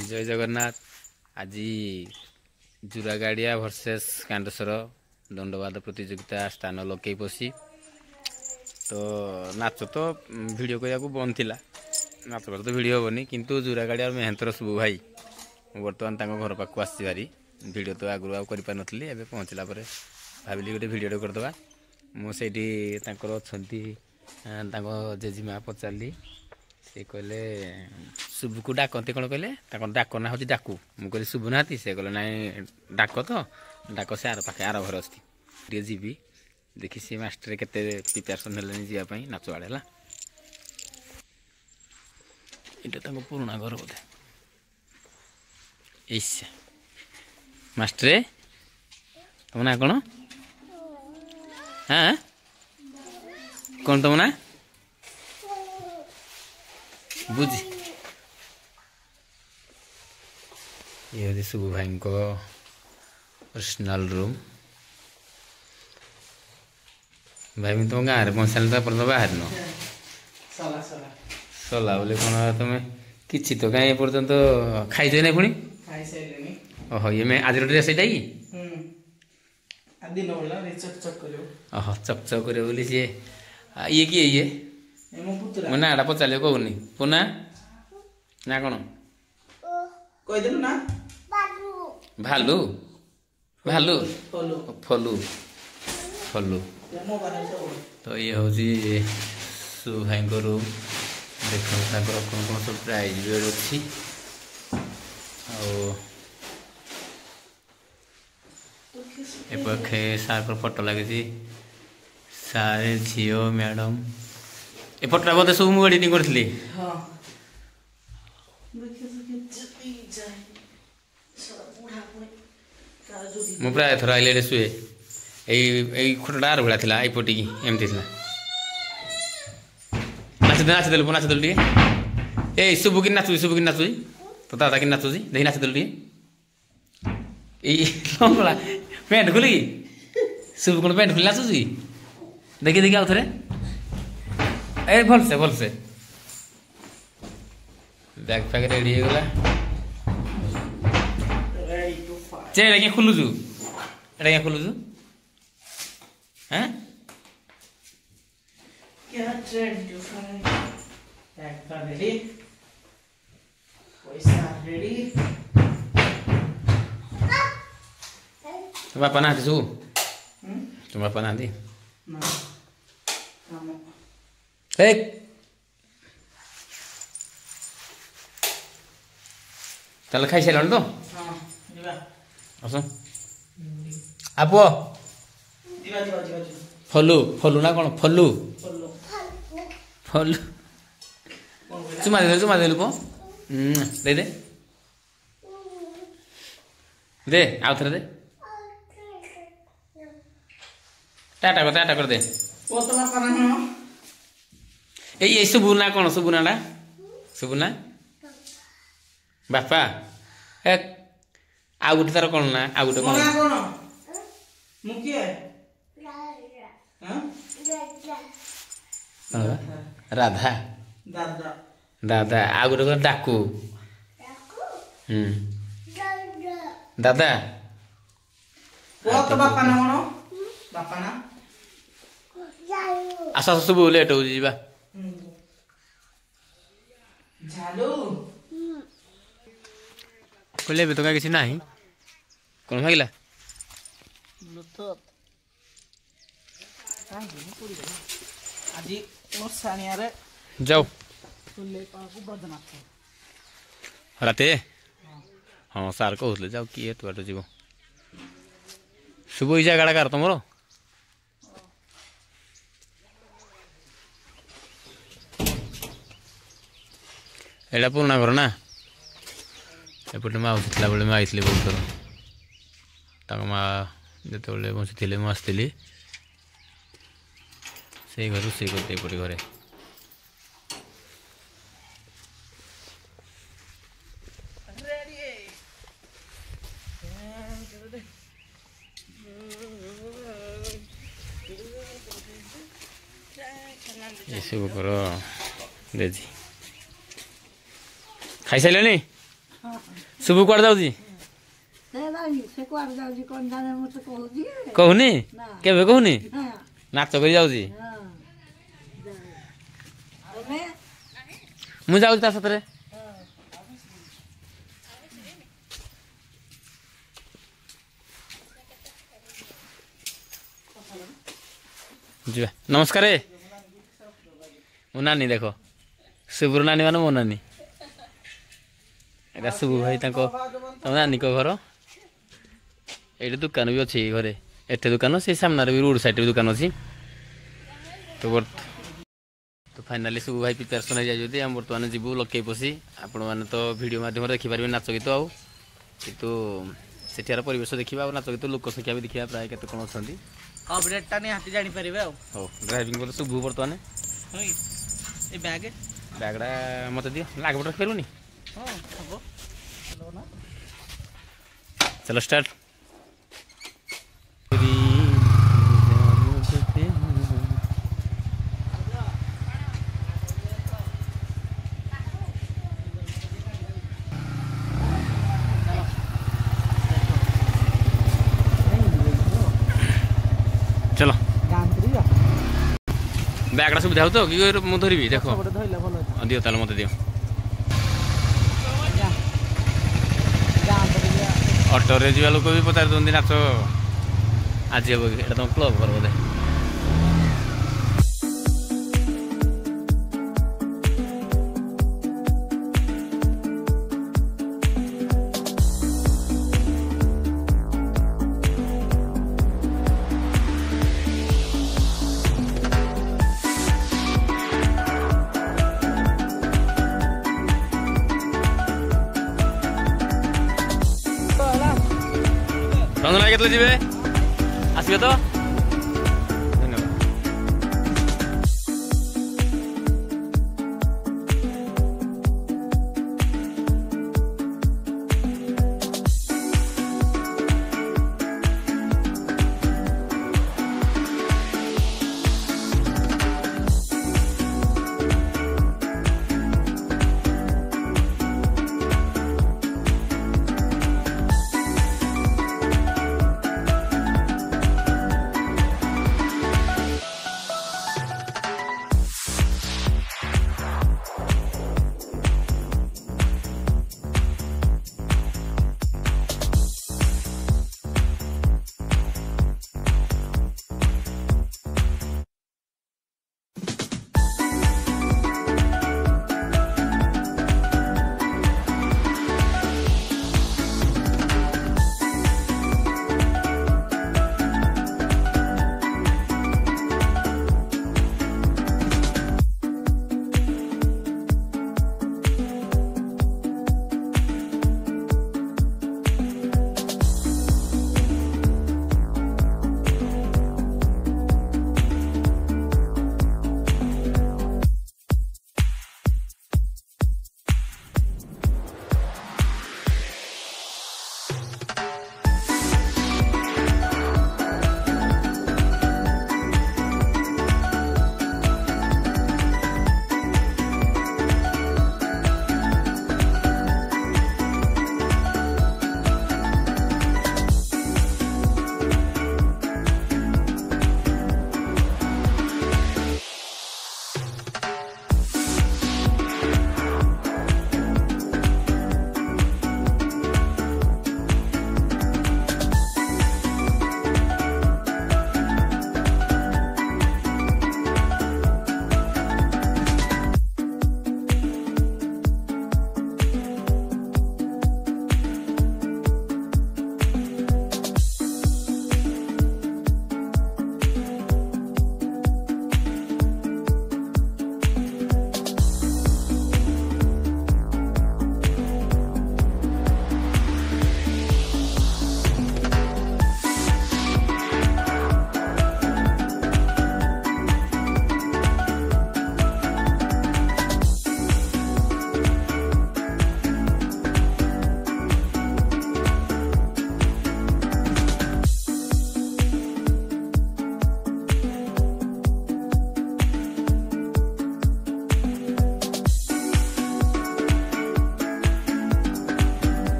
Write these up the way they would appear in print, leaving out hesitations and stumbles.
जय जगन्नाथ। आज जुरागाड़िया वर्सेस कांडेश्वर दंडवाद प्रतियोगिता स्थान लगे पशी तो नाच तो वीडियो करा बंद थी नाच तो वीडियो हेनी किंतु जुरागाड़िया मेहंतर शुभ भाई बर्तमान घर पाक आसबारी वीडियो तो आगु आउ कर नी एवं पहुँचला भाविली गोटे वीडियो करदे मुझे अच्छा जेजीमा पचारि से कहले शुभ को डाकते कौन कहले डाक ना हूँ डाकू मुझे शुभ ना से कहले ना डाक तो डाक से आर पाखे आर घर अच्छी जीवी देखी सी मास्टर केते प्रिपेरेसन हेल्ले जावाई नाच आड़े है यहाँ पुराणा घर बोधे ऐसे मास्टर तुम ना कौन हाँ कौन तुम ना बुझी ये शुभ भाई को पर्सनल रूम भाई मैं तुम गाँव में पहुँचा पर बाहर न सला बोले कौन तुम कि तो कहीं पर्यंत खाई ना पुणी ओहो ये मैं आज ड्रेस यहाँ कि ओह चकचक कर बोली सी ये किए ये मो नाटा पचारे कहूनी पुना ना कौन भालू भालू फलू फलू तो ये हूँ शुभ भाई रूम देख कौन कौन सब प्राइज भी अच्छी आखे सार फोटो लगी सारे झील मैडम ए फोटा बोधे सब मुझे एडिटिंग करी मु प्राय थर आइले शुए यही खोटा आर भाया था यपटिकी एमती नाचदेल नाचदेल टे ए शुभ कि नाचुची शुभ कि नाचुची तो दादा कि नाचुची देखी नाचदेल टे लंगड़ा पैंट खोली शुभ कौन पैंट खोली नाचुची देखी देखी आउ थे ए भलसे भलसे बैग फैग रेडी हो गला चेहरा क्या खोलुचु एटा क्या खोलुचु हैं क्या trend different bag fag ready पैसा रेडी तो बापा ना सु तुम बापा ना दी ना एक चल खाई सारे तो आस आप फलू फलू ना कौन फलू फलू चुमा दे पो दे दे दे आउ थे दे टाटा कर दे ये शुभु ना कौन शुभु ना शुभु ना बापा ए आउ गोटे तार कौन ना आउ गोटे कौन राधा दादा आउ गोटे कौन डाकू दादा आस आस शुभु लेट हो जा कहले तो क्या किसी ना कौन भागिला जाओ राते हाँ सार कहते जाओ किए तू बाटो जीव शुभ ई जगह कार तुम एटा पुराणा घर ना एपटे माउसी थी बेले मैं आई बहुत थर माँ जो बसी थे मुझे आसती से घर रोसे करते एपटे घरे ये सब कर देजी खाई सारे शुभ कुआडे जाउजी से कुआडे जाउजी कोन जाने मते कहूजी कहूनी केबे कहूनी हां नाच करी जाउजी हां तमे मु जाउजी ता सतरे जी नमस्कार मो नानी देखो शुभ्र नानी मान मो नानी एटा शुभ भाई तम नानी को घर ये दुकान भी अच्छी घरे एटे दुकान से सामने भी रोड साइड दुकान अच्छी तो फाइनाली शुभ भाई प्रिपेरेसन हो जाए आम बर्तमान जीवु लके पशी आपण मैंने तो वीडियो माध्यम देखिपारे नाच गीत आउ कितु सेठार परिवेश देखा नाच गीत लोक संख्या भी देखा प्राय केते कौन अच्छा अपडेटटा निहाती जानी परिबे हो ड्राइविंग बोले शुभ बर्तमान होई ए बैग बैगड़ा मत दियो लाग बटर फेरुनी हां हबो चलो स्टार्ट चलो बैगड़ा सुविधा हो तो कि मु धरबी देखो दियो ताले मत दियो ऑटो रे जीवा लोक भी पचार दंदी नाच आज हे एटा तुम क्लब कर बोधे रंजना केतले जीवे आसबे तो धन्यवाद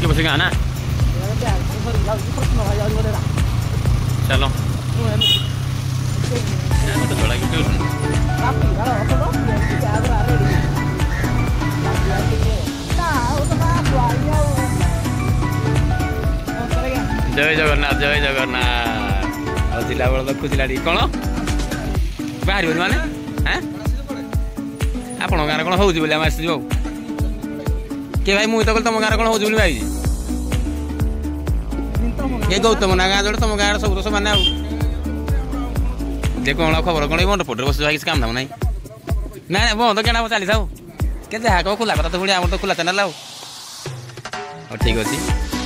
लोके बस गाना चलो तो थोड़ा क्यों जय जगन्नाथ और जिला बड़ तो खुशिला कौन बाहर माने हाँ आपण गाँव कौन हो आसो किए भाई मुझे तो कहली तुम गाँव कौन हो भाई ये गौतम ना गाँ जोड़े तुम गाँव सब तो माने देख कौन खबर कौन बंद पटे बस किसी काम दाम ना ना बंद क्या चली था के जहाँ कह खुला कथा तो पुणी आम तो खुला चैनल ठीक अच्छे